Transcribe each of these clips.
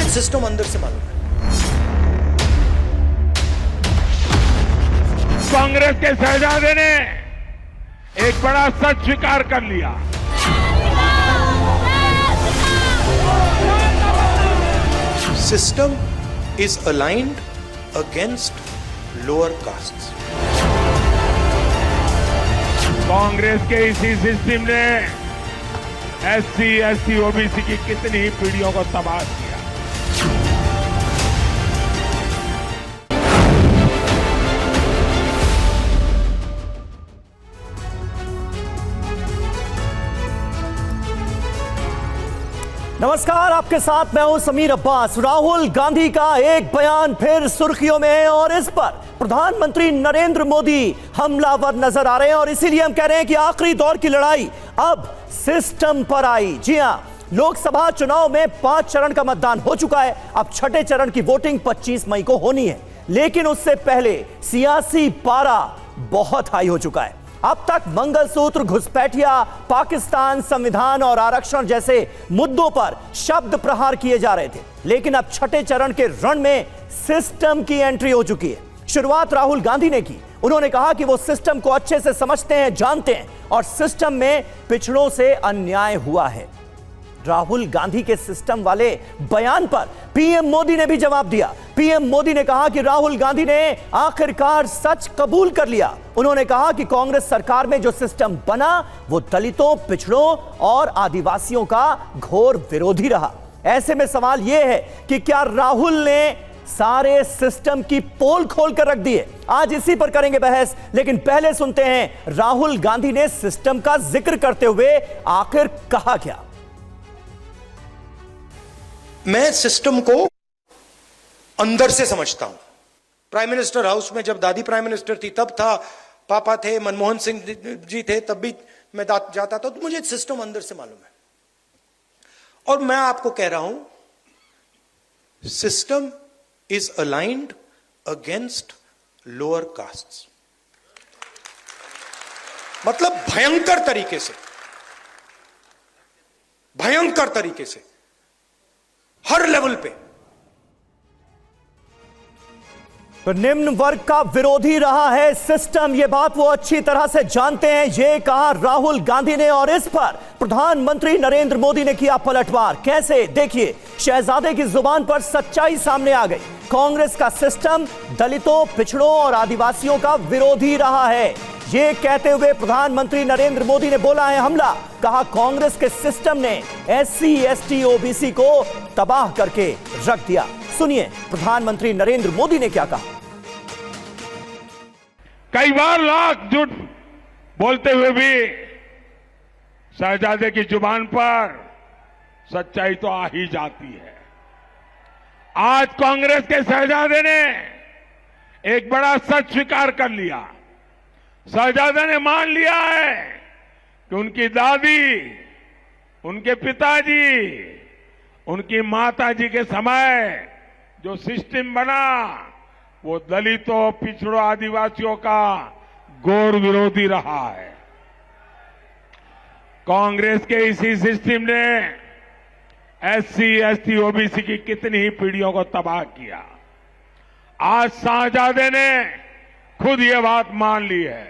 System अंदर से मालूम है। कांग्रेस के शहजादे ने एक बड़ा सच स्वीकार कर लिया। System is aligned against lower castes. Congress के इसी सिस्टम ने एससी, एसटी, ओबीसी की कितनी ही पीढ़ियों को तबाह किया। नमस्कार, आपके साथ मैं हूं समीर अब्बास। राहुल गांधी का एक बयान फिर सुर्खियों में है और इस पर प्रधानमंत्री नरेंद्र मोदी हमलावर नजर आ रहे हैं और इसीलिए हम कह रहे हैं कि आखिरी दौर की लड़ाई अब सिस्टम पर आई। जी हां, लोकसभा चुनाव में 5 चरण का मतदान हो चुका है। अब छठे चरण की वोटिंग 25 मई को होनी है, लेकिन उससे पहले सियासी पारा बहुत हाई हो चुका है। अब तक मंगलसूत्र, घुसपैठिया, पाकिस्तान, संविधान और आरक्षण जैसे मुद्दों पर शब्द प्रहार किए जा रहे थे, लेकिन अब छठे चरण के रण में सिस्टम की एंट्री हो चुकी है। शुरुआत राहुल गांधी ने की। उन्होंने कहा कि वो सिस्टम को अच्छे से समझते हैं, जानते हैं और सिस्टम में पिछड़ों से अन्याय हुआ है। राहुल गांधी के सिस्टम वाले बयान पर पीएम मोदी ने भी जवाब दिया। पीएम मोदी ने कहा कि राहुल गांधी ने आखिरकार सच कबूल कर लिया। उन्होंने कहा कि कांग्रेस सरकार में जो सिस्टम बना वो दलितों, पिछड़ों और आदिवासियों का घोर विरोधी रहा। ऐसे में सवाल यह है कि क्या राहुल ने सारे सिस्टम की पोल खोल कर रख दी है? आज इसी पर करेंगे बहस, लेकिन पहले सुनते हैं राहुल गांधी ने सिस्टम का जिक्र करते हुए आखिर कहा क्या। मैं सिस्टम को अंदर से समझता हूं। प्राइम मिनिस्टर हाउस में जब दादी प्राइम मिनिस्टर थी तब था, पापा थे, मनमोहन सिंह जी थे, तब भी मैं जाता था, तो मुझे सिस्टम अंदर से मालूम है। और मैं आपको कह रहा हूं, system is aligned against lower castes. मतलब भयंकर तरीके से हर लेवल पे। तो निम्न वर्ग का विरोधी रहा है सिस्टम, यह बात वो अच्छी तरह से जानते हैं। यह कहा राहुल गांधी ने और इस पर प्रधानमंत्री नरेंद्र मोदी ने किया पलटवार। कैसे? देखिए, शहजादे की जुबान पर सच्चाई सामने आ गई। कांग्रेस का सिस्टम दलितों, पिछड़ों और आदिवासियों का विरोधी रहा है, ये कहते हुए प्रधानमंत्री नरेंद्र मोदी ने बोला है हमला। कहा कांग्रेस के सिस्टम ने एससी, एसटी, ओबीसी को तबाह करके रख दिया। सुनिए प्रधानमंत्री नरेंद्र मोदी ने क्या कहा। कई बार लाख झूठ बोलते हुए भी शहजादे की जुबान पर सच्चाई तो आ ही जाती है। आज कांग्रेस के शहजादे ने एक बड़ा सच स्वीकार कर लिया। शहजादे ने मान लिया है कि उनकी दादी, उनके पिताजी, उनकी माताजी के समय जो सिस्टम बना वो दलितों, पिछड़ों, आदिवासियों का घोर विरोधी रहा है। कांग्रेस के इसी सिस्टम ने एससी, एसटी, ओबीसी की कितनी ही पीढ़ियों को तबाह किया। आज शहजादे ने खुद ये बात मान ली है।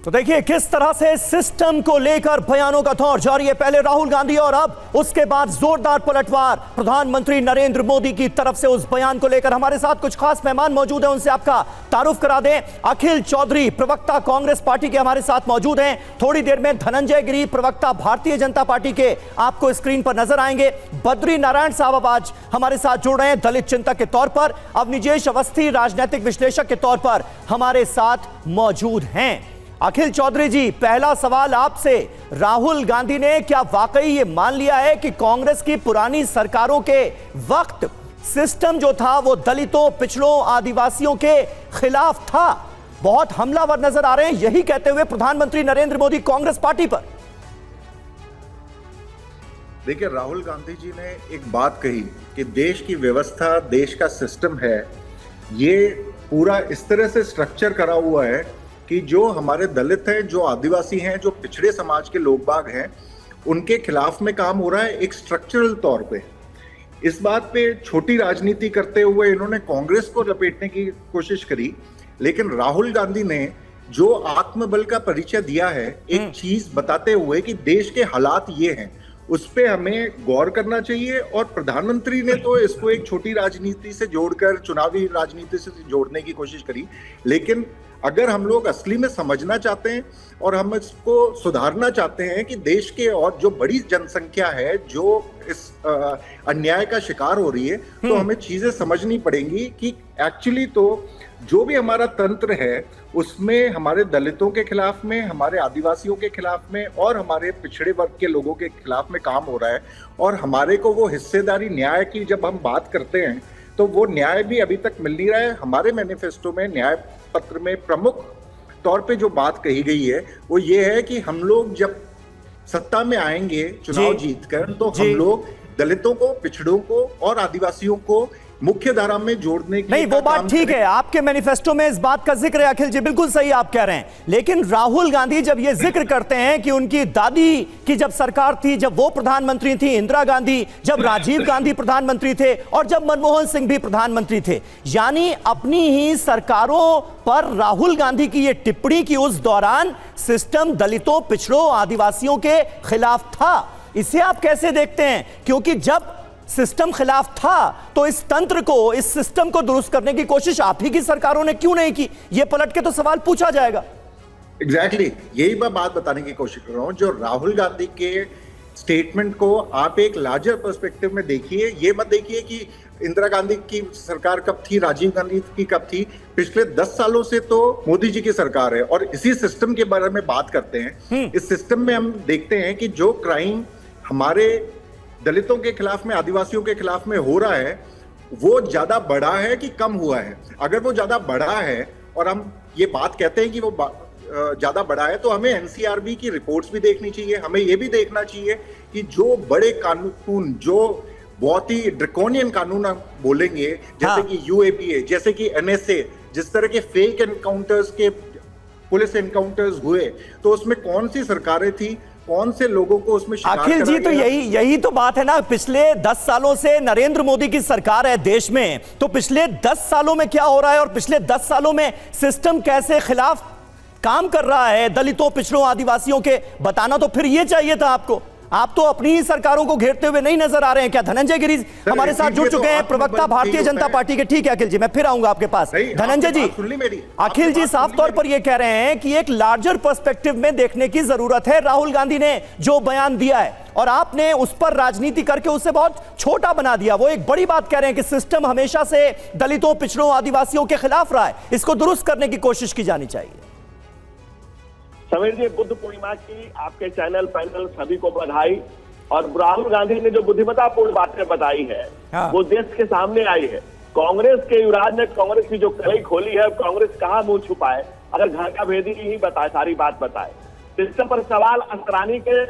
तो देखिए किस तरह से सिस्टम को लेकर बयानों का दौर जारी है। पहले राहुल गांधी और अब उसके बाद जोरदार पलटवार प्रधानमंत्री नरेंद्र मोदी की तरफ से उस बयान को लेकर। हमारे साथ कुछ खास मेहमान मौजूद हैं, उनसे आपका तारुफ करा दें। अखिल चौधरी, प्रवक्ता कांग्रेस पार्टी के, हमारे साथ मौजूद हैं। थोड़ी देर में धनंजय गिरी, प्रवक्ता भारतीय जनता पार्टी के, आपको स्क्रीन पर नजर आएंगे। बद्री नारायण साहब अब आज हमारे साथ जुड़ रहे हैं दलित चिंतक के तौर पर। अवनिजेश अवस्थी राजनीतिक विश्लेषक के तौर पर हमारे साथ मौजूद हैं। अखिल चौधरी जी, पहला सवाल आपसे, राहुल गांधी ने क्या वाकई ये मान लिया है कि कांग्रेस की पुरानी सरकारों के वक्त सिस्टम जो था वो दलितों, पिछड़ों, आदिवासियों के खिलाफ था? बहुत हमलावर नजर आ रहे हैं, यही कहते हुए प्रधानमंत्री नरेंद्र मोदी कांग्रेस पार्टी पर। देखिए, राहुल गांधी जी ने एक बात कही कि देश की व्यवस्था, देश का सिस्टम है, ये पूरा इस तरह से स्ट्रक्चर करा हुआ है कि जो हमारे दलित हैं, जो आदिवासी हैं, जो पिछड़े समाज के लोग बाग हैं, उनके खिलाफ में काम हो रहा है एक स्ट्रक्चरल तौर पे। इस बात पे छोटी राजनीति करते हुए इन्होंने कांग्रेस को लपेटने की कोशिश करी, लेकिन राहुल गांधी ने जो आत्मबल का परिचय दिया है एक चीज बताते हुए कि देश के हालात ये हैं, उस पे हमें गौर करना चाहिए। और प्रधानमंत्री ने तो इसको एक छोटी राजनीति से जोड़कर चुनावी राजनीति से जोड़ने की कोशिश करी, लेकिन अगर हम लोग असली में समझना चाहते हैं और हम इसको सुधारना चाहते हैं कि देश के और जो बड़ी जनसंख्या है जो इस अन्याय का शिकार हो रही है, तो हमें चीजें समझनी पड़ेंगी कि एक्चुअली तो जो भी हमारा तंत्र है उसमें हमारे दलितों के खिलाफ में, हमारे आदिवासियों के खिलाफ में और हमारे पिछड़े वर्ग के लोगों के खिलाफ में काम हो रहा है। और हमारे को वो हिस्सेदारी न्याय की जब हम बात करते हैं तो वो न्याय भी अभी तक मिल नहीं रहा है। हमारे मैनिफेस्टो में न्याय पत्र में प्रमुख तौर पे जो बात कही गई है वो ये है कि हम लोग जब सत्ता में आएंगे चुनाव जीतकर, तो हम लोग दलितों को, पिछड़ों को और आदिवासियों को मुख्य धारा में जोड़ने की नहीं, वो बात ठीक है, आपके मैनिफेस्टो में इस बात का जिक्र है अखिल जी, बिल्कुल सही आप कह रहे हैं। लेकिन राहुल गांधी जब ये जिक्र करते हैं कि उनकी दादी की जब सरकार थी, जब वो प्रधानमंत्री थी, इंदिरा गांधी, जब राजीव गांधी प्रधानमंत्री थे और जब मनमोहन सिंह भी प्रधानमंत्री थे, यानी अपनी ही सरकारों पर राहुल गांधी की ये टिप्पणी की उस दौरान सिस्टम दलितों, पिछड़ों, आदिवासियों के खिलाफ था। इसे आप कैसे देखते हैं? क्योंकि जब सिस्टम खिलाफ था तो इस तंत्र को, इस सिस्टम को दुरुस्त करने की कोशिश आप ही की सरकारों ने क्यों नहीं की? ये पलट के तो सवाल पूछा जाएगा। एग्जैक्टली यही मैं बात बताने की कोशिश कर रहा हूं। जो राहुल गांधी के स्टेटमेंट को आप एक लार्जर पर्सपेक्टिव में देखिए। ये मत देखिए कि इंदिरा गांधी की सरकार कब थी, राजीव गांधी की कब थी। पिछले 10 सालों से तो मोदी जी की सरकार है और इसी सिस्टम के बारे में बात करते हैं। इस सिस्टम में हम देखते हैं कि जो क्राइम हमारे दलितों के खिलाफ में, आदिवासियों के खिलाफ में हो रहा है, वो ज्यादा बड़ा है कि कम हुआ है। अगर वो ज्यादा बड़ा है और हम ये बात कहते हैं कि वो ज्यादा बड़ा है, तो हमें एनसीआरबी की रिपोर्ट्स भी देखनी चाहिए। हमें ये भी देखना चाहिए कि जो बड़े कानून, जो बहुत ही ड्रैकोनियन कानून हम बोलेंगे, जैसे कि यूएपीए, जैसे कि एनएसए, जिस तरह के फेक एनकाउंटर्स के पुलिस एनकाउंटर्स हुए, तो उसमें कौन सी सरकारें थी, कौन से लोगों को उसमें शिकार अखिल जी, तो यही तो बात है ना। पिछले 10 सालों से नरेंद्र मोदी की सरकार है देश में, तो पिछले 10 सालों में क्या हो रहा है और पिछले 10 सालों में सिस्टम कैसे खिलाफ काम कर रहा है दलितों, पिछड़ों, आदिवासियों के, बताना तो फिर ये चाहिए था आपको। आप तो अपनी ही सरकारों को घेरते हुए नहीं नजर आ रहे हैं क्या? धनंजय गिरी हमारे साथ जुड़ चुके हैं, प्रवक्ता भारतीय जनता पार्टी के। ठीक है अखिल जी, मैं फिर आऊंगा आपके पास। धनंजय जी, अखिल जी साफ तौर पर यह कह रहे हैं कि एक लार्जर पर्सपेक्टिव में देखने की जरूरत है। राहुल गांधी ने जो बयान दिया है और आपने उस पर राजनीति करके उसे बहुत छोटा बना दिया। वो एक बड़ी बात कह रहे हैं कि सिस्टम हमेशा से दलितों, पिछड़ों, आदिवासियों के खिलाफ रहा है, इसको दुरुस्त करने की कोशिश की जानी चाहिए। समीर जी, बुद्ध पूर्णिमा की आपके चैनल पैनल सभी को बधाई। और राहुल गांधी ने जो बुद्धिमत्तापूर्ण बातें बताई है, वो देश के सामने आई है। कांग्रेस के युवराज ने कांग्रेस की जो कलई खोली है, कांग्रेस कहाँ मुंह छुपाए अगर घर का भेदी ही बताए, सारी बात बताए। सिस्टम पर सवाल अंतरानी के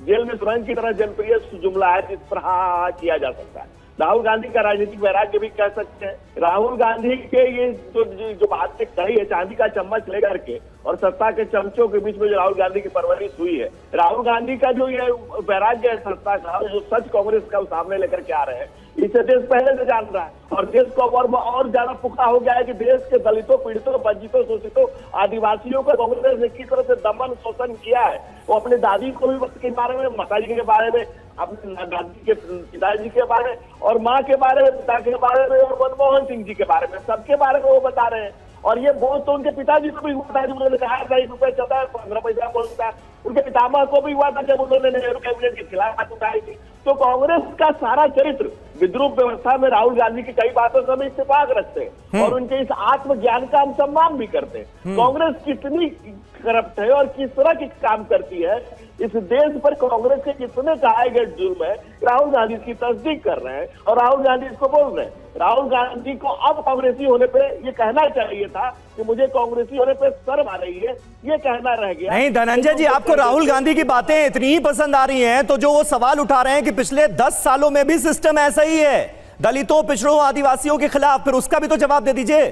जेल में सुरंग की तरह जनप्रिय जुमला है जिस पर हाँ किया जा सकता है। राहुल गांधी का राजनीतिक वैराग्य भी कह सकते हैं। राहुल गांधी के ये जो बातें कही है, चांदी का चम्मच लेकर के और सत्ता के चमचों के बीच में जो राहुल गांधी की परवरिश हुई है, राहुल गांधी का जो ये वैराग्य है सत्ता का, जो सच कांग्रेस का सामने लेकर के आ रहे हैं, इसे देश पहले से जान रहा है। और देश को और ज्यादा पुख्ता हो गया है कि देश के दलितों, पीड़ितों, वंचितों, शोषितों, आदिवासियों को कांग्रेस ने किस तरह से दमन शोषण किया है। वो अपने दादी को भी के बारे में, माताजी के बारे में, अपने दादी के पिताजी के बारे में और माँ के बारे में, पिता के बारे में और मनमोहन सिंह जी के बारे में, सबके बारे में वो बता रहे हैं। और ये बहुत तो उनके पिताजी को भी हुआ था जब उन्होंने कहा था 1 रुपया चलता है, 15 पैसा पहुंचता है। उनके पितामह को भी हुआ था जब उन्होंने नेहरू कैबिनेट के खिलाफ बात उठाई थी। तो कांग्रेस का सारा चरित्र विद्रूप व्यवस्था में राहुल गांधी की कई बातों से हम इत्तेफाक रखते हैं और उनके इस आत्मज्ञान का हम सम्मान भी करते हैं। कांग्रेस कितनी करप्ट है और किस तरह की काम करती है, इस देश पर कांग्रेस के कितने कहाए गए जुर्म है, राहुल गांधी इसकी तस्दीक कर रहे हैं और राहुल गांधी इसको बोल रहे हैं। राहुल गांधी को अब कांग्रेसी होने पे ये कहना चाहिए था कि मुझे कांग्रेसी होने पे शर्म आ रही है, ये कहना रह गया। नहीं धनंजय जी, आपको राहुल गांधी की बातें इतनी ही पसंद आ रही हैं, तो जो वो सवाल उठा रहे हैं कि पिछले 10 सालों में भी सिस्टम ऐसा ही है दलितों, पिछड़ों, आदिवासियों के खिलाफ, फिर उसका भी तो जवाब दे दीजिए।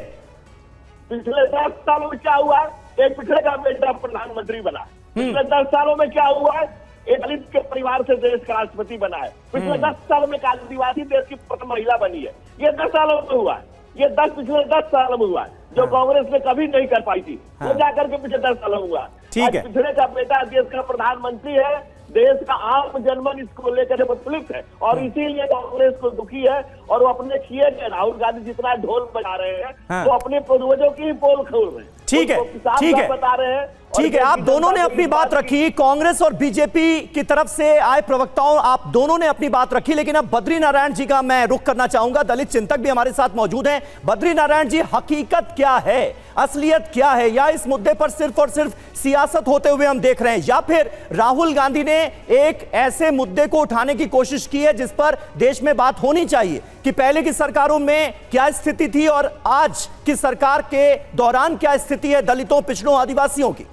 पिछले 10 सालों में क्या हुआ? एक पिछड़े का बेटा प्रधानमंत्री बना। पिछले 10 सालों में क्या हुआ है? एक दलित के परिवार से देश का राष्ट्रपति बना है। पिछले 10 साल में एक आदिवासी देश की प्रथम महिला बनी है। ये 10 सालों में हुआ है, ये पिछले 10 सालों में हुआ है, जो कांग्रेस ने कभी नहीं कर पाई थी, वो जाकर के पिछले 10 सालों में हुआ। ठीक है। पिछड़े का बेटा देश का प्रधानमंत्री है, देश का आम जनमन इसको लेकर प्रफुल्लित है और इसीलिए कांग्रेस को दुखी है और वो अपने किए गए राहुल गांधी जितना ढोल बजा रहे हैं वो अपने पूर्वजों की ही पोल खोल रहे हैं। ठीक है, ठीक है, बता रहे हैं। ठीक है, आप दोनों ने अपनी बात रखी, कांग्रेस और बीजेपी की तरफ से आए प्रवक्ताओं, आप दोनों ने अपनी बात रखी, लेकिन अब बद्री नारायण जी का मैं रुख करना चाहूंगा। दलित चिंतक भी हमारे साथ मौजूद हैं। बद्री नारायण जी, हकीकत क्या है, असलियत क्या है, या इस मुद्दे पर सिर्फ और सिर्फ सियासत होते हुए हम देख रहे हैं, या फिर राहुल गांधी ने एक ऐसे मुद्दे को उठाने की कोशिश की है जिस पर देश में बात होनी चाहिए कि पहले की सरकारों में क्या स्थिति थी और आज की सरकार के दौरान क्या स्थिति है दलितों, पिछड़ों, आदिवासियों की?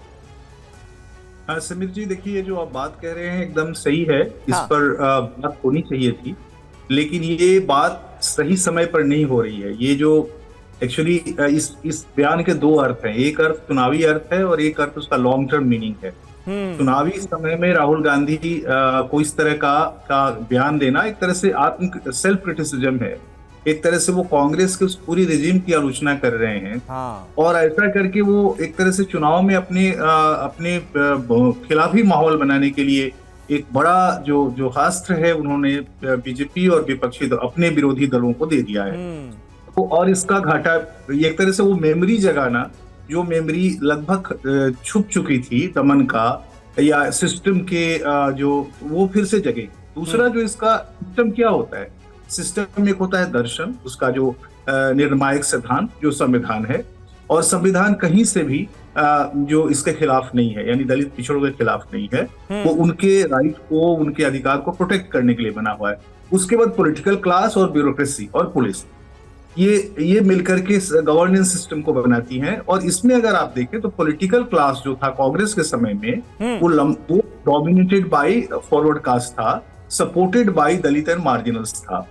समीर जी, देखिए, जो आप बात कह रहे हैं एकदम सही है। इस पर बात होनी चाहिए थी, लेकिन ये बात सही समय पर नहीं हो रही है। ये जो एक्चुअली इस बयान के दो अर्थ हैं, एक अर्थ चुनावी अर्थ है और एक अर्थ उसका लॉन्ग टर्म मीनिंग है। चुनावी समय में राहुल गांधी को इस तरह का बयान देना एक तरह से सेल्फ क्रिटिसिज्म है, एक तरह से वो कांग्रेस के उस पूरी रिजीम की आलोचना कर रहे हैं। और ऐसा करके वो एक तरह से चुनाव में अपने खिलाफ ही माहौल बनाने के लिए एक बड़ा जो अस्त्र है उन्होंने बीजेपी और विपक्षी अपने विरोधी दलों को दे दिया है। तो और इसका घाटा एक तरह से वो मेमोरी जगाना, जो मेमोरी लगभग छुप चुकी थी दमन का या सिस्टम के, जो वो फिर से जगे। दूसरा जो इसका सिस्टम क्या होता है, सिस्टम में एक होता है दर्शन, उसका जो निर्णायक सिद्धांत जो संविधान है, और संविधान कहीं से भी जो इसके खिलाफ नहीं है, यानी दलित पिछड़ों के खिलाफ नहीं है। वो उनके राइट को, उनके अधिकार को प्रोटेक्ट करने के लिए बना हुआ है। उसके बाद पॉलिटिकल क्लास और ब्यूरोक्रेसी और पुलिस, ये मिलकर के गवर्नेंस सिस्टम को बनाती हैं। और इसमें अगर आप देखें तो पॉलिटिकल क्लास जो था कांग्रेस के समय में वो डोमिनेटेड बाय फॉरवर्ड कास्ट था, सपोर्टेड बाय दलित एंड मार्जिनल्स था।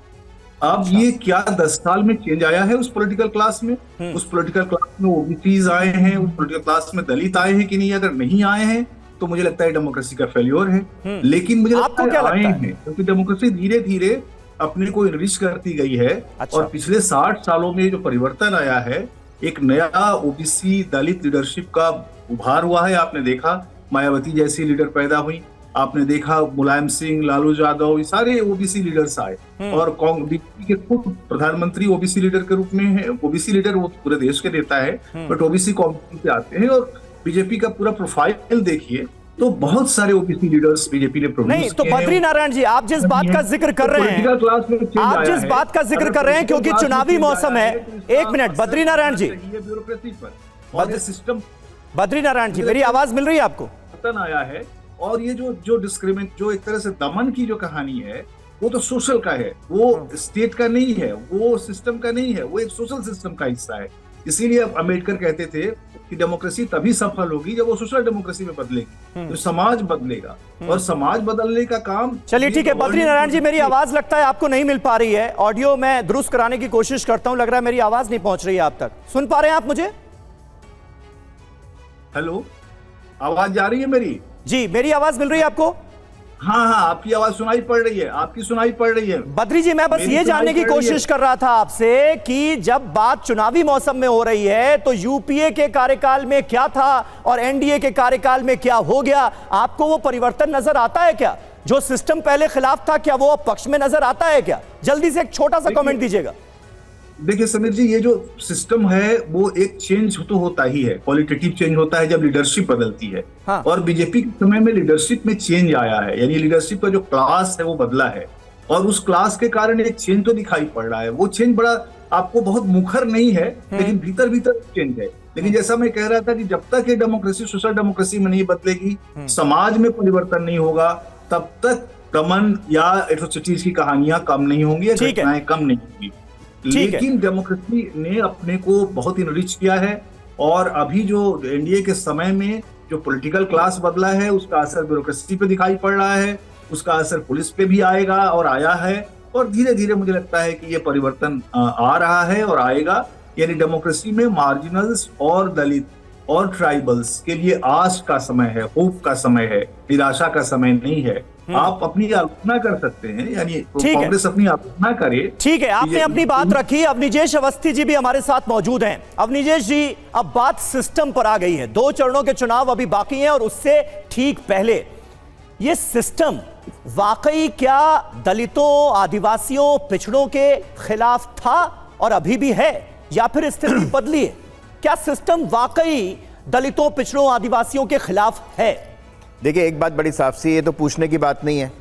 अब ये क्या 10 साल में चेंज आया है उस पॉलिटिकल क्लास में? उस पॉलिटिकल क्लास में ओबीसीज आए हैं, उस पॉलिटिकल क्लास में दलित आए हैं कि नहीं? अगर नहीं आए हैं तो मुझे लगता है डेमोक्रेसी का फेल्योर है। लेकिन मुझे लगता है आए हैं, क्योंकि डेमोक्रेसी धीरे धीरे अपने को इनरिच करती गई है। और पिछले 60 सालों में जो परिवर्तन आया है, एक नया ओबीसी दलित लीडरशिप का उभार हुआ है। आपने देखा मायावती जैसी लीडर पैदा हुई, आपने देखा मुलायम सिंह, लालू यादव, ये सारे ओबीसी लीडर्स आए। और बीजेपी के खुद प्रधानमंत्री ओबीसी लीडर के रूप में है। ओबीसी लीडर वो पूरे देश के नेता है, बट ओबीसी कम्युनिटी से आते हैं। और बीजेपी का पूरा प्रोफाइल देखिए तो बहुत सारे ओबीसी लीडर्स बीजेपी ने प्रोड्यूस किए। नहीं तो बद्री नारायण जी, आप जिस बात का जिक्र कर रहे हैं, आप जिस बात का जिक्र कर रहे हैं, क्योंकि चुनावी मौसम है। एक मिनट बद्री नारायण जी, ब्यूरोक्रेसी पर और सिस्टम। बद्री नारायण जी, मेरी आवाज मिल रही है आपको? पतन आया है। और ये जो डिस्क्रिमिनेट, जो एक तरह से दमन की जो कहानी है, वो तो सोशल का है, वो स्टेट का नहीं है, वो सिस्टम का नहीं है, वो एक सोशल सिस्टम का हिस्सा है। इसीलिए अम्बेडकर कहते थे कि डेमोक्रेसी तभी सफल होगी जब वो सोशल डेमोक्रेसी में बदलेगी, तो समाज बदलेगा। और समाज बदलने का काम। चलिए ठीक है बद्री नारायण जी, मेरी आवाज लगता है आपको नहीं मिल पा रही है। ऑडियो मैं दुरुस्त कराने की कोशिश करता हूं, लग रहा है मेरी आवाज नहीं पहुंच रही है आप तक। सुन पा रहे हैं आप मुझे? हेलो, आवाज जा रही है मेरी? जी, मेरी आवाज मिल रही है आपको? हाँ, आपकी आवाज सुनाई पड़ रही है, आपकी सुनाई पड़ रही है। बद्री जी, मैं बस ये जानने की कोशिश कर रहा था आपसे कि जब बात चुनावी मौसम में हो रही है तो यूपीए के कार्यकाल में क्या था और एनडीए के कार्यकाल में क्या हो गया, आपको वो परिवर्तन नजर आता है क्या? जो सिस्टम पहले खिलाफ था, क्या वो अब पक्ष में नजर आता है क्या? जल्दी से एक छोटा सा कमेंट दीजिएगा। देखिए समीर जी, ये जो सिस्टम है वो एक चेंज तो होता ही है, क्वालिटेटिव चेंज होता है जब लीडरशिप बदलती है। हाँ। और बीजेपी के समय में लीडरशिप में चेंज आया है, यानी लीडरशिप का जो क्लास है वो बदला है। और उस क्लास के कारण एक चेंज तो दिखाई पड़ रहा है। वो चेंज बड़ा आपको बहुत मुखर नहीं है, लेकिन भीतर भीतर चेंज है। लेकिन जैसा मैं कह रहा था कि जब तक ये डेमोक्रेसी सोशल डेमोक्रेसी में नहीं बदलेगी, समाज में परिवर्तन नहीं होगा, तब तक दमन या एट्रोसिटीज की कहानियां कम नहीं होंगी, घटनाएं कम नहीं होंगी। लेकिन डेमोक्रेसी ने अपने को बहुत इनरिच किया है। और अभी जो एनडीए के समय में जो पॉलिटिकल क्लास बदला है, उसका असर ब्यूरोक्रेसी पे दिखाई पड़ रहा है, उसका असर पुलिस पे भी आएगा और आया है। और धीरे धीरे मुझे लगता है कि ये परिवर्तन आ रहा है और आएगा। यानी डेमोक्रेसी में मार्जिनल्स और दलित और ट्राइबल्स के लिए आस का समय है, होप का समय है, निराशा का समय नहीं है। आप अपनी आलोचना कर सकते हैं, यानी कांग्रेस अपनी आलोचना करे। ठीक है, आपने अपनी बात रखी। अवनीजेश अवस्थी जी भी हमारे साथ मौजूद हैं। अवनीजेश जी, अब बात सिस्टम पर आ गई है। 2 चरणों के चुनाव अभी बाकी हैं और उससे ठीक पहले ये सिस्टम वाकई क्या दलितों, आदिवासियों, पिछड़ों के खिलाफ था और अभी भी है, या फिर स्थिति बदली है? क्या सिस्टम वाकई दलितों, पिछड़ों, आदिवासियों के खिलाफ है? देखिए, एक बात बड़ी साफ सी, ये तो पूछने की बात नहीं है।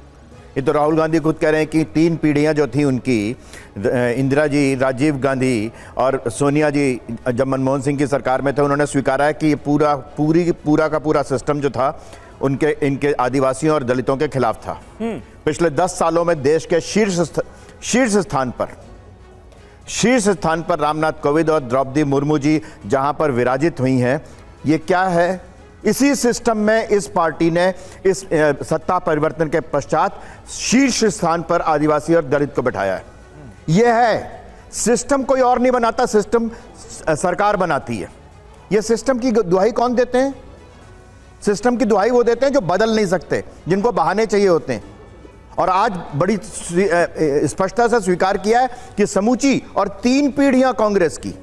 ये तो राहुल गांधी खुद कह रहे हैं कि 3 पीढ़ियां जो थी उनकी, इंदिरा जी, राजीव गांधी और सोनिया जी जब मनमोहन सिंह की सरकार में थे, उन्होंने स्वीकारा है कि ये पूरा का पूरा सिस्टम जो था इनके आदिवासियों और दलितों के खिलाफ था। पिछले 10 सालों में देश के शीर्ष स्थान पर रामनाथ कोविंद और द्रौपदी मुर्मू जी जहां पर विराजित हुई हैं, ये क्या है? इसी सिस्टम में इस पार्टी ने इस सत्ता परिवर्तन के पश्चात शीर्ष स्थान पर आदिवासी और दलित को बैठाया है। यह है सिस्टम, कोई और नहीं बनाता, सिस्टम सरकार बनाती है। यह सिस्टम की दुहाई कौन देते हैं? सिस्टम की दुहाई वो देते हैं जो बदल नहीं सकते, जिनको बहाने चाहिए होते हैं। और आज बड़ी स्पष्टता से स्वीकार किया है कि समूची और 3 पीढ़ियां कांग्रेस की,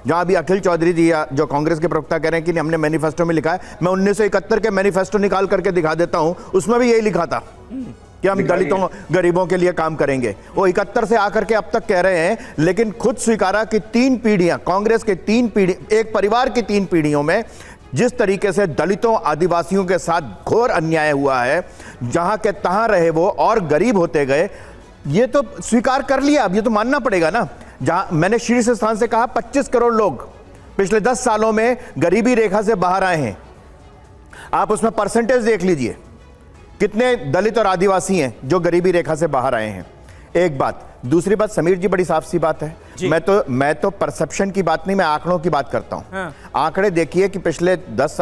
जहां अभी अखिल चौधरी जी जो कांग्रेस के प्रवक्ता कह रहे हैं कि हमने मैनिफेस्टो में लिखा है, मैं 1971 के मैनिफेस्टो निकाल करके दिखा देता हूं, उसमें भी यही लिखा था कि हम दलितों, गरीबों के लिए काम करेंगे। वो 71 से आकर के अब तक कह रहे हैं, लेकिन खुद स्वीकारा कि 3 पीढ़ियां, कांग्रेस के 3 पीढ़ी, एक परिवार की 3 पीढ़ियों में जिस तरीके से दलितों, आदिवासियों के साथ घोर अन्याय हुआ है, जहां के तहां रहे वो और गरीब होते गए, ये तो स्वीकार कर लिया। अब ये तो मानना पड़ेगा ना। जहां मैंने शीर्ष स्थान से कहा 25 करोड़ लोग पिछले 10 सालों में गरीबी रेखा से बाहर आए हैं। आप उसमें परसेंटेज देख लीजिए, कितने दलित और आदिवासी हैं जो गरीबी रेखा से बाहर आए हैं। एक बात। दूसरी बात, समीर जी, बड़ी साफ सी बात है, मैं तो परसेप्शन की बात नहीं, मैं आंकड़ों की बात करता हूं। हाँ। आंकड़े देखिए कि पिछले 10,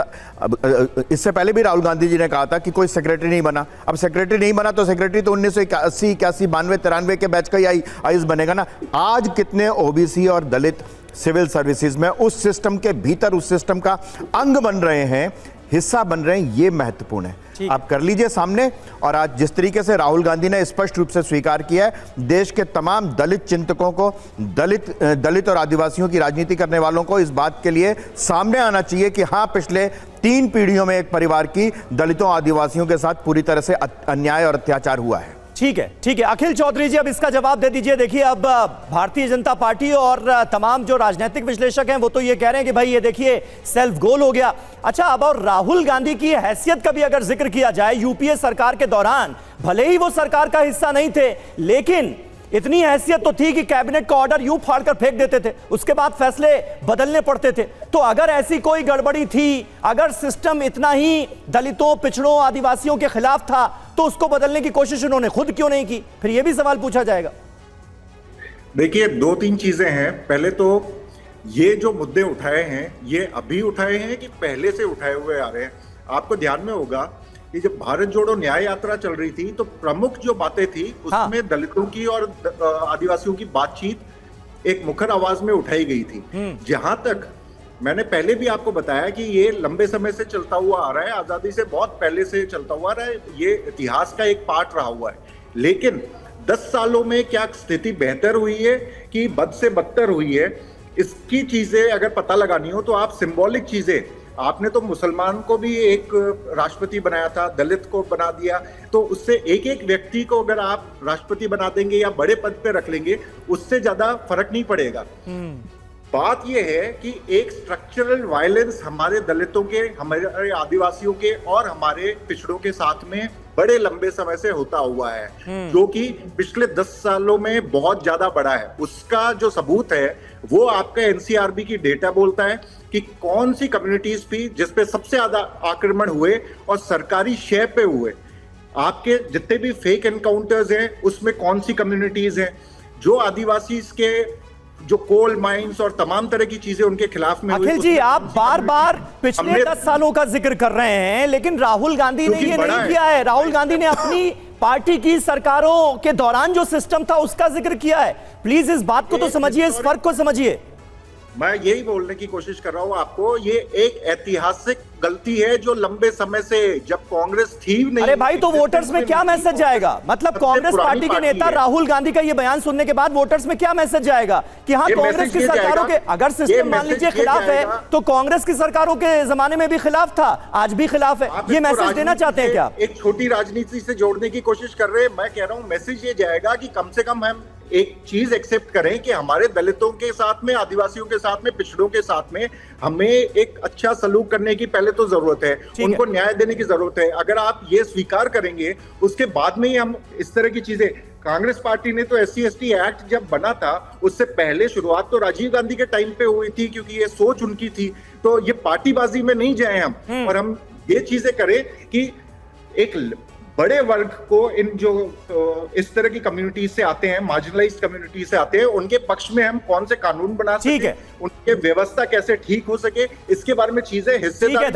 इससे पहले भी राहुल गांधी जी ने कहा था कि कोई सेक्रेटरी नहीं बना। अब सेक्रेटरी नहीं बना तो सेक्रेटरी तो 1981, 81, 92, 93 के बैच का ही आयुष बनेगा ना। आज कितने ओबीसी और दलित सिविल सर्विसेज में उस सिस्टम के भीतर, उस सिस्टम का अंग बन रहे हैं, हिस्सा बन रहे हैं, ये महत्वपूर्ण है। आप कर लीजिए सामने। और आज जिस तरीके से राहुल गांधी ने स्पष्ट रूप से स्वीकार किया है, देश के तमाम दलित चिंतकों को, दलित और आदिवासियों की राजनीति करने वालों को इस बात के लिए सामने आना चाहिए कि हां, पिछले 3 पीढ़ियों में एक परिवार की दलितों, आदिवासियों के साथ पूरी तरह से अन्याय और अत्याचार हुआ है। ठीक है, ठीक है। अखिल चौधरी जी, अब इसका जवाब दे दीजिए। देखिए, अब भारतीय जनता पार्टी और तमाम जो राजनीतिक विश्लेषक हैं वो तो ये कह रहे हैं कि भाई ये देखिए सेल्फ गोल हो गया। अच्छा, अब और राहुल गांधी की हैसियत का भी अगर जिक्र किया जाए, यूपीए सरकार के दौरान भले ही वो सरकार का हिस्सा नहीं थे, लेकिन इतनी हैसियत तो थी कि कैबिनेट का ऑर्डर यूं फाड़कर फेंक देते थे, उसके बाद फैसले बदलने पड़ते थे। तो अगर ऐसी कोई गड़बड़ी थी, अगर सिस्टम इतना ही दलितों, पिछड़ों, आदिवासियों के खिलाफ था, तो उसको बदलने की कोशिश उन्होंने खुद क्यों नहीं की? फिर यह भी सवाल पूछा जाएगा। देखिए, 2-3 चीजें हैं। पहले तो ये जो मुद्दे उठाए हैं, ये अभी उठाए हैं कि पहले से उठाए हुए आ रहे हैं? आपको ध्यान में होगा कि जब भारत जोड़ो न्याय यात्रा चल रही थी, तो प्रमुख जो बातें थी उसमें दलितों की और आदिवासियों की बातचीत एक मुखर आवाज में उठाई गई थी। जहां तक मैंने पहले भी आपको बताया कि ये लंबे समय से चलता हुआ आ रहा है, आजादी से बहुत पहले से चलता हुआ आ रहा है, ये इतिहास का एक पार्ट रहा हुआ है। लेकिन 10 सालों में क्या स्थिति बेहतर हुई है कि बद से बदतर हुई है, इसकी चीजें अगर पता लगानी हो तो आप सिंबॉलिक चीजें, आपने तो मुसलमान को भी एक राष्ट्रपति बनाया था, दलित को बना दिया, तो उससे एक एक व्यक्ति को अगर आप राष्ट्रपति बना देंगे या बड़े पद पे रख लेंगे, उससे ज्यादा फर्क नहीं पड़ेगा। बात यह है कि एक स्ट्रक्चरल वायलेंस हमारे दलितों के, हमारे आदिवासियों के और हमारे पिछड़ों के साथ में बड़े लंबे समय से होता हुआ है, जो कि पिछले 10 सालों में बहुत ज्यादा बढ़ा है। उसका जो सबूत है वो आपका एनसीआरबी की डेटा बोलता है कि कौन सी कम्युनिटीज थी जिसपे सबसे ज्यादा आक्रमण हुए और सरकारी शय पे हुए। आपके जितने भी फेक एनकाउंटर्स हैं उसमें कौन सी कम्युनिटीज हैं, जो आदिवासी के जो कोल माइंस और तमाम तरह की चीजें उनके खिलाफ में। अखिल जी, आप बार बार पिछले 10 सालों का जिक्र कर रहे हैं, लेकिन राहुल गांधी ने ये नहीं किया है। राहुल गांधी ने अपनी पार्टी की सरकारों के दौरान जो सिस्टम था उसका जिक्र किया है। प्लीज इस बात को तो समझिए, इस फर्क को समझिए। मैं यही बोलने की कोशिश कर रहा हूं आपको, ये एक ऐतिहासिक गलती है जो लंबे समय से, जब कांग्रेस थी नहीं। अरे भाई, तो वोटर्स में क्या मैसेज जाएगा? मतलब कांग्रेस पार्टी के नेता राहुल गांधी का ये बयान सुनने के बाद वोटर्स में क्या मैसेज जाएगा कि हाँ, कांग्रेस की सरकारों के, अगर सिस्टम मान लीजिए खिलाफ है, तो कांग्रेस की सरकारों के जमाने में भी खिलाफ था, आज भी खिलाफ है, ये मैसेज देना चाहते हैं क्या? एक छोटी राजनीति से जोड़ने की कोशिश कर रहे हैं। मैं कह रहा हूं मैसेज ये जाएगा कि कम से कम हम एक चीज एक्सेप्ट करें कि हमारे दलितों के साथ में, आदिवासियों के साथ में, पिछड़ों के साथ में हमें एक अच्छा सलूक करने की पहले तो जरूरत है, उनको न्याय देने की जरूरत है। अगर आप ये स्वीकार करेंगे, उसके बाद में ही हम इस तरह की चीजें, कांग्रेस पार्टी ने तो SC/ST एक्ट जब बना था, उससे पहले शुरुआत तो राजीव गांधी के टाइम पे हुई थी, क्योंकि ये सोच उनकी थी। तो ये पार्टीबाजी में नहीं जाए हम, और हम ये चीजें करें कि एक बड़े वर्ग को, इन जो इस तरह की कम्युनिटी से आते हैं, मार्जिनलाइज्ड कम्युनिटी से आते हैं, उनके पक्ष में हम कौन से कानून बना सके, उनके व्यवस्था कैसे ठीक हो सके, इसके बारे में चीजें हिस्सेदार। ठीक है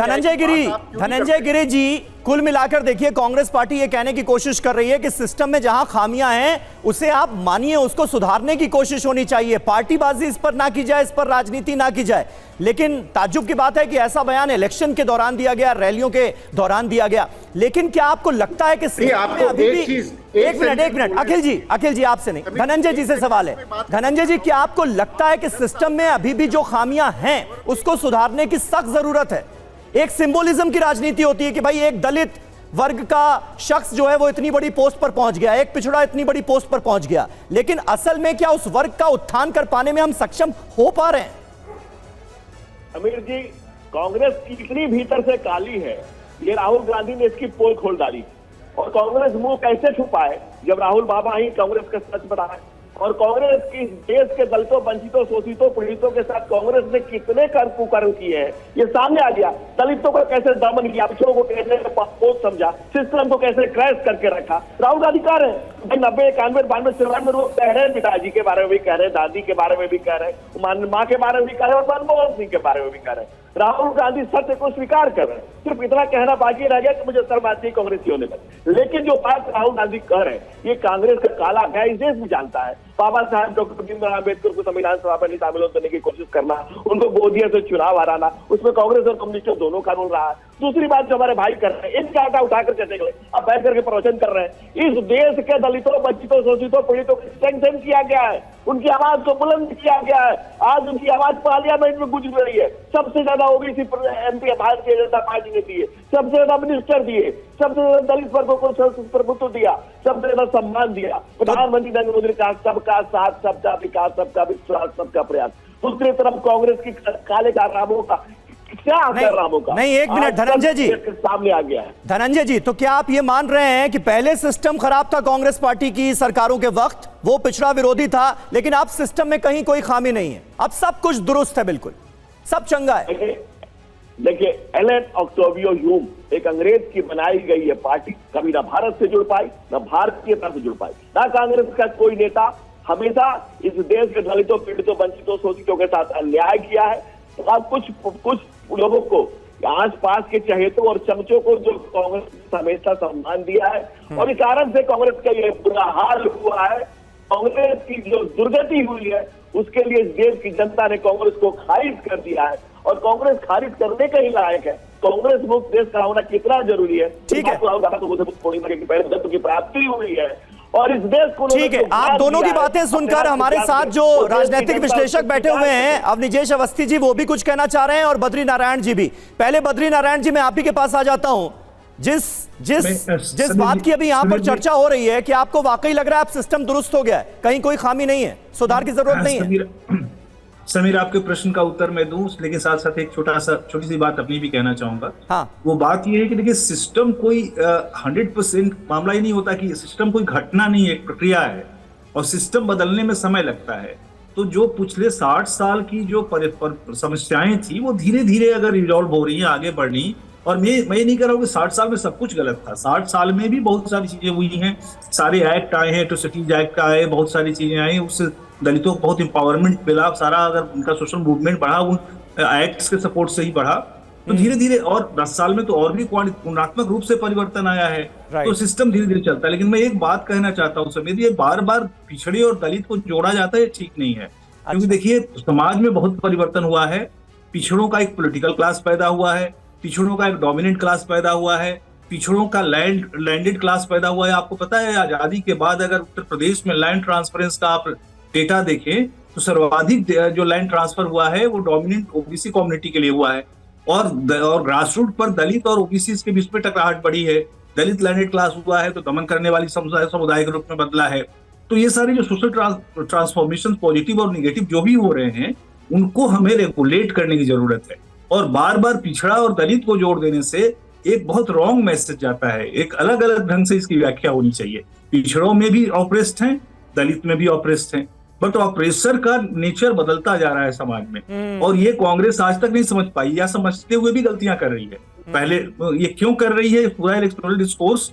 धनंजय गिरी जी, कुल मिलाकर देखिए, कांग्रेस पार्टी ये कहने की कोशिश कर रही है कि सिस्टम में जहां खामियां हैं उसे आप मानिए, उसको सुधारने की कोशिश होनी चाहिए, पार्टीबाजी इस पर ना की जाए, इस पर राजनीति ना की जाए। लेकिन ताज्जुब की बात है कि ऐसा बयान इलेक्शन के दौरान दिया गया, रैलियों के दौरान दिया गया। लेकिन क्या आपको लगता है कि अभी भी, एक मिनट अखिल जी आपसे नहीं, धनंजय जी से सवाल है। धनंजय जी, क्या आपको लगता है कि सिस्टम में अभी भी जो खामियां हैं उसको सुधारने की सख्त जरूरत है? एक सिंबोलिज्म की राजनीति होती है कि भाई एक दलित वर्ग का शख्स जो है वो इतनी बड़ी पोस्ट पर पहुंच गया, एक पिछड़ा इतनी बड़ी पोस्ट पर पहुंच गया, लेकिन असल में क्या उस वर्ग का उत्थान कर पाने में हम सक्षम हो पा रहे हैं? अमीर जी, कांग्रेस इतनी भीतर से काली है, ये राहुल गांधी ने इसकी पोल खोल डाली, और कांग्रेस मुंह कैसे छुपाए जब राहुल बाबा ही कांग्रेस का सच बताए। और कांग्रेस की देश के दलितों, वंचितों, शोषितों, पीड़ितों के साथ कांग्रेस ने कितने कुकर्म किए हैं, ये सामने आ गया। दलितों को कैसे दमन किया, पिछड़ों को कैसे पोस्ट समझा, सिस्टम को कैसे क्रैश करके रखा। राहुल गांधी कह रहे हैं 90, 91, 92, 93 वो कह रहे हैं, पिताजी के बारे में भी कह रहे हैं, दादी के बारे में भी कह रहे हैं, माँ के बारे में भी कह रहे हैं, और मनमोहन सिंह के बारे में भी कह रहे हैं। राहुल गांधी सत्य को स्वीकार कर रहे हैं, सिर्फ इतना कहना बाकी रह गया कि मुझे शर्म आती है कांग्रेसियों ने। लेकिन जो बात राहुल गांधी कह रहे हैं, ये कांग्रेस का काला अध्याय इस देश भी जानता है। बाबा साहब डॉक्टर भीमराव अम्बेडकर को संविधान सभा में शामिल होने की कोशिश करना, उनको गोदिया से चुनाव हराना, उसमें कांग्रेस और कम्युनिस्ट दोनों का रोल रहा है। दूसरी बात जो हमारे भाई कर रहे हैं, इनका आटा उठाकर कैसे गए, अब बैठ करके प्रवचन कर रहे हैं। इस देश के दलितों, वंचितों, शोषितों, पीड़ितों को स्ट्रेंथन किया गया है, उनकी आवाज को बुलंद किया गया है। आज उनकी आवाज पार्लियामेंट में गूंज रही है। सबसे ज्यादा OBC MP Bharatiya Janata party ने दिए, सबसे ज्यादा मिनिस्टर दिए, सबसे ज्यादा दलित वर्गों को प्रभुत्व दिया, सबसे ज्यादा सम्मान दिया। प्रधानमंत्री नरेंद्र मोदी ने कहा सबका साथ, सबका विकास, सबका विश्वास, सबका प्रयास। दूसरी तरफ कांग्रेस की काले कारनामों का नहीं, एक मिनट धनंजय जी, सामने आ गया है। धनंजय जी, तो क्या आप ये मान रहे हैं कि पहले सिस्टम खराब था कांग्रेस पार्टी की सरकारों के वक्त, वो पिछड़ा विरोधी था, लेकिन अब सिस्टम में कहीं कोई खामी नहीं है, अब सब कुछ दुरुस्त है, बिल्कुल सब चंगा है? देखिए, एलन ऑक्टेवियो ह्यूम एक अंग्रेज की बनाई गई है पार्टी, कभी ना भारत से जुड़ पाई, ना भारतीयता से जुड़ पाई, ना कांग्रेस का कोई नेता हमेशा इस देश के दलितों, पीड़ितों, वंचितों, शोषितों के साथ अन्याय किया है। और कुछ लोगों को, आस पास के चहेतों और चमचों को जो कांग्रेस ने हमेशा सम्मान दिया है, और इस कारण से कांग्रेस का ये बुरा हाल हुआ है। कांग्रेस की जो दुर्गति हुई है, उसके लिए इस देश की जनता ने कांग्रेस को खारिज कर दिया है, और कांग्रेस खारिज करने का ही लायक है। कांग्रेस मुक्त देश का होना कितना जरूरी है, ठीक है, की प्राप्ति हुई है, और इस देश को, ठीक है। आप दोनों की बातें सुनकर हमारे साथ जो राजनीतिक विश्लेषक बैठे हुए हैं, अवनिजेश अवस्थी जी, वो भी कुछ कहना चाह रहे हैं, और बद्री नारायण जी भी। पहले बद्री नारायण जी, मैं आप ही के पास आ जाता हूं। जिस बात की अभी यहां पर चर्चा हो रही है कि आपको वाकई लग रहा है अब सिस्टम दुरुस्त हो गया है, कहीं कोई खामी नहीं है, सुधार की जरूरत नहीं है? समीर, आपके प्रश्न का उत्तर मैं दूं, लेकिन साथ साथ एक छोटी सी बात अपनी भी कहना चाहूंगा। हाँ। वो बात ये है कि देखिए, सिस्टम कोई 100% मामला ही नहीं होता कि सिस्टम कोई घटना नहीं है, एक प्रक्रिया है, और सिस्टम बदलने में समय लगता है। तो जो पिछले 60 साल की जो समस्याएं थी, वो धीरे धीरे अगर रिजॉल्व हो रही है, आगे बढ़ रही। और मैं ये नहीं कह रहा हूँ कि 60 साल में सब कुछ गलत था, 60 साल में भी बहुत सारी चीजें हुई हैं, सारे एक्ट आए हैं, एट्रोसिटीज एक्ट आए, बहुत सारी चीजें आई, उससे दलितों को बहुत इंपावरमेंट मिला, सारा अगर उनका सोशल मूवमेंट बढ़ा उन एक्ट्स के सपोर्ट से ही बढ़ा। तो धीरे धीरे, और 10 साल में तो और भी गुणात्मक रूप से परिवर्तन आया है। तो सिस्टम धीरे धीरे चलता है। लेकिन मैं एक बात कहना चाहता हूँ समीर, ये बार बार पिछड़े और दलित को जोड़ा जाता है, ठीक नहीं है। क्योंकि देखिए समाज में बहुत परिवर्तन हुआ है। पिछड़ों का एक पॉलिटिकल क्लास पैदा हुआ है, पिछड़ों का एक डोमिनेंट क्लास पैदा हुआ है, पिछड़ों का लैंडेड क्लास पैदा हुआ है। आपको पता है आजादी के बाद अगर उत्तर प्रदेश में लैंड ट्रांसफरेंस का आप डेटा देखें तो सर्वाधिक जो लैंड ट्रांसफर हुआ है वो डोमिनेंट ओबीसी कम्युनिटी के लिए हुआ है, और ग्रास रूट पर दलित और ओबीसी के बीच में टकराहट बढ़ी है। दलित लैंडेड क्लास हुआ है तो दमन करने वाली समुदाय के रूप में बदला है। तो ये सारे जो सोशल ट्रांसफॉर्मेशन पॉजिटिव और निगेटिव जो भी हो रहे हैं उनको हमें रेगुलेट करने की जरूरत है, और बार बार पिछड़ा और दलित को जोड़ देने से एक बहुत रॉन्ग मैसेज जाता है। एक अलग अलग ढंग से इसकी व्याख्या होनी चाहिए। पिछड़ों में भी ऑप्रेस्ड हैं, दलित में भी ऑप्रेस्ड हैं, बट ऑपरेसर का नेचर बदलता जा रहा है समाज में, और ये कांग्रेस आज तक नहीं समझ पाई, या समझते हुए भी गलतियां कर रही है। पहले ये क्यों कर रही है, पूरा इलेक्टोरल डिस्कोर्स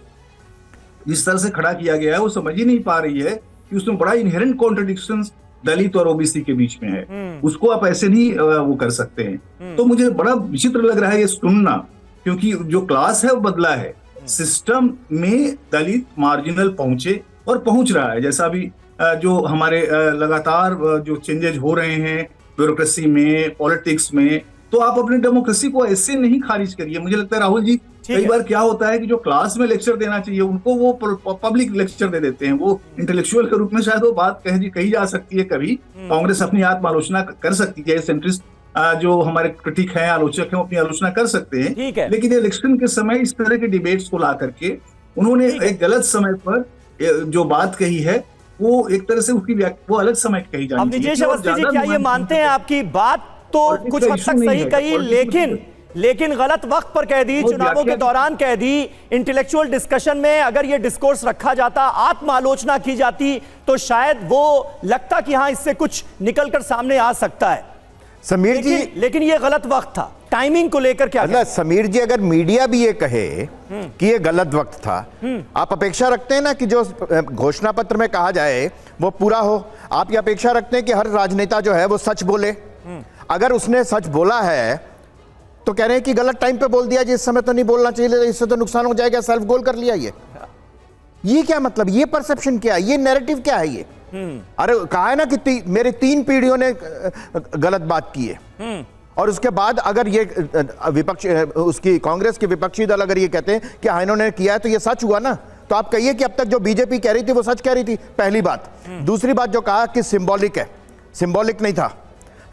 जिस तरह से खड़ा किया गया है वो समझ ही नहीं पा रही है कि उसमें बड़ा इनहेरेंट कॉन्ट्रडिक्शंस दलित और ओबीसी के बीच में है। उसको आप ऐसे नहीं वो कर सकते हैं। तो मुझे बड़ा विचित्र लग रहा है ये सुनना, क्योंकि जो क्लास है वो बदला है। सिस्टम में दलित मार्जिनल पहुंचे और पहुंच रहा है, जैसा भी जो हमारे लगातार जो चेंजेस हो रहे हैं ब्यूरोक्रेसी में, पॉलिटिक्स में, तो आप अपनी डेमोक्रेसी को ऐसे नहीं खारिज करिए। मुझे लगता है राहुल जी कई बार क्या होता है कि जो क्लास में लेक्चर देना चाहिए उनको वो पब्लिक लेक्चर दे देते हैं। वो इंटेलेक्चुअल के रूप में शायद वो बात कही जा सकती है, कभी कांग्रेस अपनी आत्मालोचना कर सकती है, सेंट्रिस्ट जो हमारे क्रिटिक हैं, आलोचक हैं, अपनी आलोचना कर सकते हैं। लेकिन इलेक्शन के समय इस तरह के डिबेट्स को ला करके उन्होंने एक गलत समय पर जो बात कही है वो एक तरह से उसकी वो अलग समय कही जानी चाहिए। विजेश अवस्थी जी, क्या ये मानते हैं आपकी बात तो कुछ हद तक सही कही, लेकिन गलत वक्त पर कह दी, चुनावों के दौरान कह दी। इंटेलेक्चुअल डिस्कशन में अगर ये डिस्कोर्स रखा जाता, आत्मालोचना की जाती, तो शायद वो लगता कि हाँ इससे कुछ निकलकर सामने आ सकता है। समीर जी, लेकिन ये गलत वक्त था। टाइमिंग को लेकर क्या समीर जी, अगर मीडिया भी ये कहे कि ये गलत वक्त था, आप अपेक्षा रखते हैं ना कि जो घोषणा पत्र में कहा जाए वो पूरा हो? आप ये अपेक्षा रखते हैं कि हर राजनेता जो है वो सच बोले? अगर उसने सच बोला है तो कह रहे हैं कि गलत टाइम पे बोल दिया, जिस समय तो नहीं बोलना चाहिए, इससे तो नुकसान हो जाएगा, सेल्फ गोल कर लिया। ये क्या मतलब, ये परसेप्शन क्या है, ये नैरेटिव क्या है ये? अरे कहा है ना कि मेरे 3 पीढ़ियों ने गलत बात की है, और उसके बाद अगर ये विपक्ष उसकी कांग्रेस के विपक्षी दल अगर ये कहते हैं कि हाँ इन्होंने किया है तो ये सच हुआ ना, तो आप कहिए कि अब तक जो बीजेपी कह रही थी वो सच कह रही थी, पहली बात। दूसरी बात जो कहा कि सिंबॉलिक है, सिंबॉलिक नहीं था।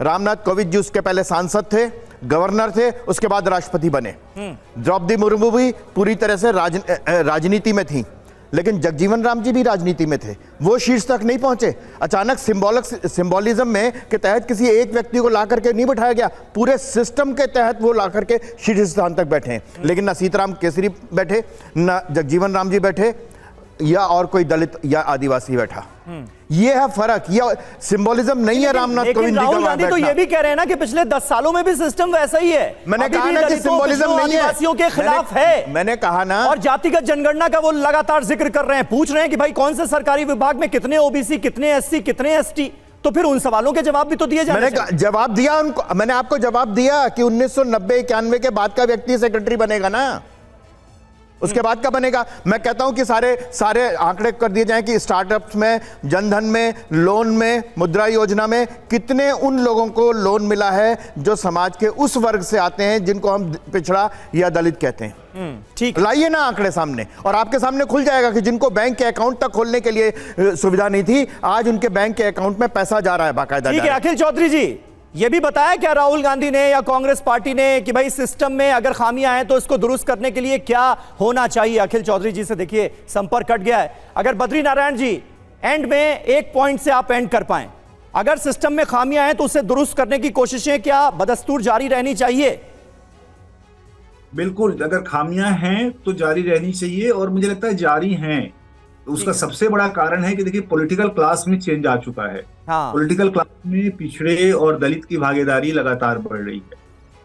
रामनाथ कोविंद जी उसके पहले सांसद थे, गवर्नर थे, उसके बाद राष्ट्रपति बने। द्रौपदी मुर्मू भी पूरी तरह से राजनीति में थी, लेकिन जगजीवन राम जी भी राजनीति में थे, वो शीर्ष तक नहीं पहुंचे। अचानक सिंबोलिज्म में के तहत किसी एक व्यक्ति को ला करके नहीं बैठाया गया, पूरे सिस्टम के तहत वो ला करके शीर्ष स्थान तक बैठे हैं। लेकिन ना सीताराम केसरी बैठे, ना जगजीवन राम जी बैठे, या और कोई दलित या आदिवासी बैठा। ये है फर्क, ये सिंबोलिज्म नहीं है रामनाथ कोविंद जी का। राहुल गांधी तो ये भी कह रहे हैं ना कि पिछले 10 सालों में भी सिस्टम वैसा ही है। मैंने कहा ना कि सिंबोलिज्म नहीं है, आदिवासियों के खिलाफ है। मैंने कहा ना, और जातिगत जनगणना का वो लगातार जिक्र कर रहे हैं, पूछ रहे हैं कि भाई कौन से सरकारी विभाग में कितने ओबीसी, कितने एससी, कितने एसटी, तो फिर उन सवालों के जवाब भी तो दिए जाने चाहिए। मैंने जवाब दिया उनको, मैंने आपको जवाब दिया कि 1990-91 के बाद का व्यक्ति सेक्रेटरी बनेगा ना, उसके बाद का बनेगा। मैं कहता हूं कि सारे आंकड़े कर दिए जाएं कि स्टार्टअप्स में, जनधन में, लोन में, मुद्रा योजना में कितने उन लोगों को लोन मिला है जो समाज के उस वर्ग से आते हैं जिनको हम पिछड़ा या दलित कहते हैं। ठीक, लाइए ना आंकड़े सामने, और आपके सामने खुल जाएगा कि जिनको बैंक के अकाउंट तक खोलने के लिए सुविधा नहीं थी, आज उनके बैंक के अकाउंट में पैसा जा रहा है बाकायदा। ठीक है, अखिल चौधरी जी, ये भी बताया क्या राहुल गांधी ने या कांग्रेस पार्टी ने कि भाई सिस्टम में अगर खामियां हैं तो इसको दुरुस्त करने के लिए क्या होना चाहिए? अखिल चौधरी जी से देखिए संपर्क कट गया है। अगर बद्री नारायण जी एंड में एक पॉइंट से आप एंड कर पाएं, अगर सिस्टम में खामियां हैं तो उसे दुरुस्त करने की कोशिशें क्या बदस्तूर जारी रहनी चाहिए? बिल्कुल, अगर खामियां हैं तो जारी रहनी चाहिए, और मुझे लगता है जारी हैं। उसका सबसे बड़ा कारण है कि देखिए पॉलिटिकल क्लास में चेंज आ चुका है। पॉलिटिकल क्लास में पिछड़े और दलित की भागीदारी लगातार बढ़ रही है।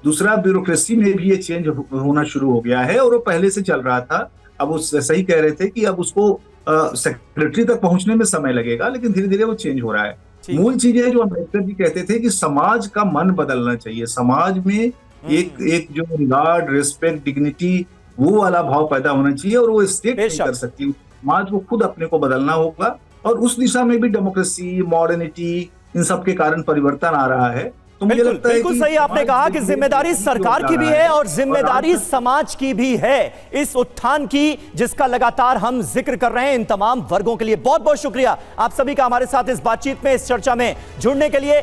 दूसरा, ब्यूरोक्रेसी में भी ये चेंज होना शुरू हो गया है, और वो पहले से चल रहा था। अब वो सही कह रहे थे कि अब उसको सेक्रेटरी तक पहुंचने में समय लगेगा, लेकिन धीरे धीरे वो चेंज हो रहा है। मूल चीज है जो अम्बेडकर जी कहते थे कि समाज का मन बदलना चाहिए। समाज में एक जो रिगार्ड, रिस्पेक्ट, डिग्निटी, वो वाला भाव पैदा होना चाहिए, और वो स्टेट नहीं कर सकती। समाज को खुद अपने को बदलना होगा, और उस दिशा में भी डेमोक्रेसी, मॉडर्निटी, इन सब के कारण परिवर्तन आ रहा है। तो मुझे बिल्कुल लगता है बिल्कुल कि सही आपने कहा कि जिम्मेदारी सरकार की भी है और जिम्मेदारी समाज की भी है इस उत्थान की, जिसका लगातार हम जिक्र कर रहे हैं। इन तमाम वर्गों के लिए बहुत बहुत शुक्रिया आप सभी का हमारे साथ इस बातचीत में, इस चर्चा में जुड़ने के लिए।